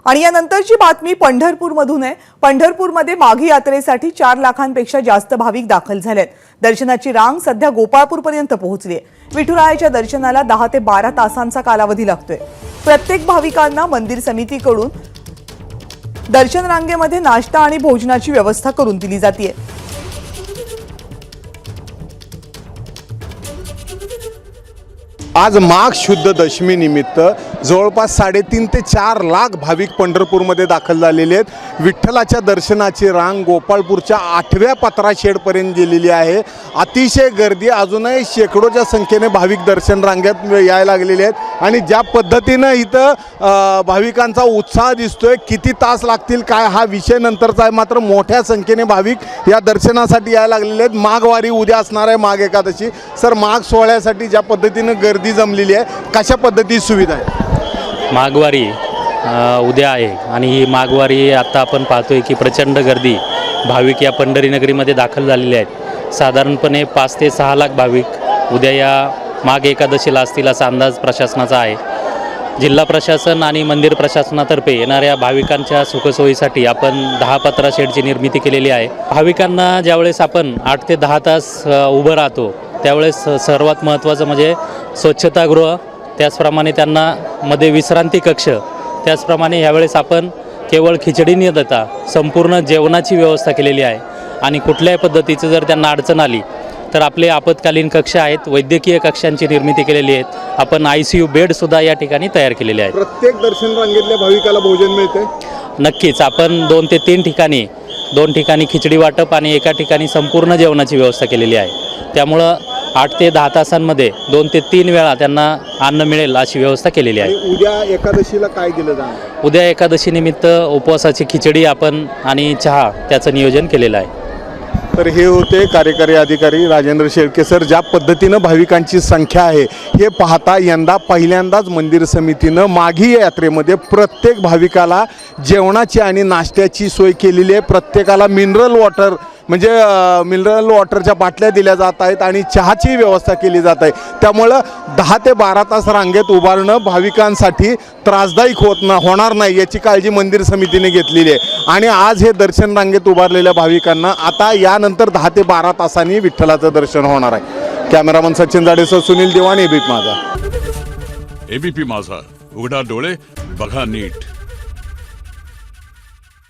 आणि यानंतरची बातमी पंढरपूरमधून आहे। पंढरपूरमध्ये माघी यात्रेसाठी 4 लाखांपेक्षा जास्त भाविक दाखल झालेत। दर्शनाची रांग सध्या गोपाळपूरपर्यंत पोहोचली आहे। विठुरायाच्या दर्शनाला 10 ते 12 तासांचा कालावधी लागतोय। प्रत्येक भाविकांना मंदिर समितीकडून दर्शन रांगेमध्ये नाश्ता आणि भोजनाची व्यवस्था करून दिली जाते। आज माघ शुद्ध दशमी निमित्त जवळपास 3.5 ते 4 लाख भाविक पंढरपूरमध्ये दाखल झालेले आहेत। विठ्ठलाच्या दर्शनाची रांग गोपाळपूरच्या 8व्या पत्रा शेडपर्यंत गेलेली आहे। अतिशय गर्दी, अजूनही शेकडोच्या संख्येने भाविक दर्शन रांगेत यायला लागलेले आहेत आणि ज्या पद्धतीनं इथं भाविकांचा उत्साह दिसतोय, किती तास लागतील काय हा विषय नंतरचा आहे, मात्र मोठ्या संख्येने भाविक या दर्शनासाठी यायला लागलेले आहेत। माघवारी उद्या असणार आहे, माघ एकादशी। सर, माघ सोहळ्यासाठी ज्या पद्धतीनं गर्दी जमलेली आहे, कशा पद्धती सुविधा आहे? माघवारी उद्या आहे आणि ही माघवारी आता आपण पाहतोय की प्रचंड गर्दी भाविक या पंढरी नगरीमध्ये दाखल झालेले आहेत। साधारणपणे 5 ते 6 लाख भाविक उद्या या माघ एकादशीला असतील असा अंदाज प्रशासनाचा आहे। जिल्हा प्रशासन आणि मंदिर प्रशासनातर्फे येणाऱ्या भाविकांच्या सुखसोयीसाठी आपण 10 पत्रा शेडची निर्मिती केलेली आहे। भाविकांना ज्यावेळेस आपण 8 ते 10 तास उभं राहतो त्यावेळेस सर्वात महत्त्वाचं म्हणजे स्वच्छतागृह, त्याचप्रमाणे त्यांना मध्ये विश्रांती कक्ष, त्याचप्रमाणे यावेळेस आपण केवळ खिचडी न देता संपूर्ण जेवणाची व्यवस्था केलेली आहे। आणि कुठल्याही पद्धतीचं जर त्यांना अडचण आली तर आपले आपत्कालीन कक्ष आहेत, वैद्यकीय कक्षांची निर्मिती केलेली आहेत। आपण ICU बेडसुद्धा या ठिकाणी तयार केलेले आहेत। प्रत्येक दर्शन रांगेतल्या भाविकाला भोजन मिळते? नक्कीच, आपण 2 ते 3 ठिकाणी 2 ठिकाणी खिचडी वाटप आणि एका ठिकाणी संपूर्ण जेवणाची व्यवस्था केलेली आहे। त्यामुळं 8 ते 10 तासांमध्ये 2 ते 3 वेळा त्यांना अन्न मिळेल अशी व्यवस्था केलेली आहे। उद्या एकादशीला काय केलं जाणार? उद्या एकादशी निमित्त उपवासाची खिचडी आपण आणि चहा त्याचं नियोजन केलेलं आहे। तर हे होते कार्यकारी अधिकारी राजेंद्र शेळके सर। ज्या पद्धतीनं भाविकांची संख्या आहे हे पाहता यंदा पहिल्यांदाच मंदिर समितीनं माघी यात्रेमध्ये प्रत्येक भाविकाला जेवणाची आणि नाश्त्याची सोय केलेली आहे। प्रत्येकाला मिनरल वॉटर म्हणजे मिनरल वॉटरच्या बाटल्या दिल्या जात आहेत आणि चहाची व्यवस्था केली जात आहे। त्यामुळं 10 ते 12 तास रांगेत उभारणं भाविकांसाठी त्रासदायक होणार नाही याची काळजी मंदिर समितीने घेतलेली आहे। आणि आज हे दर्शन रांगेत उभारलेल्या भाविकांना आता यानंतर 10 ते 12 तासांनी विठ्ठलाचं दर्शन होणार आहे। कॅमेरामन सचिन जाडेसह सुनील देवान, एबीपी माझा। एबीपी माझा, उघडा डोळे बघा नीट।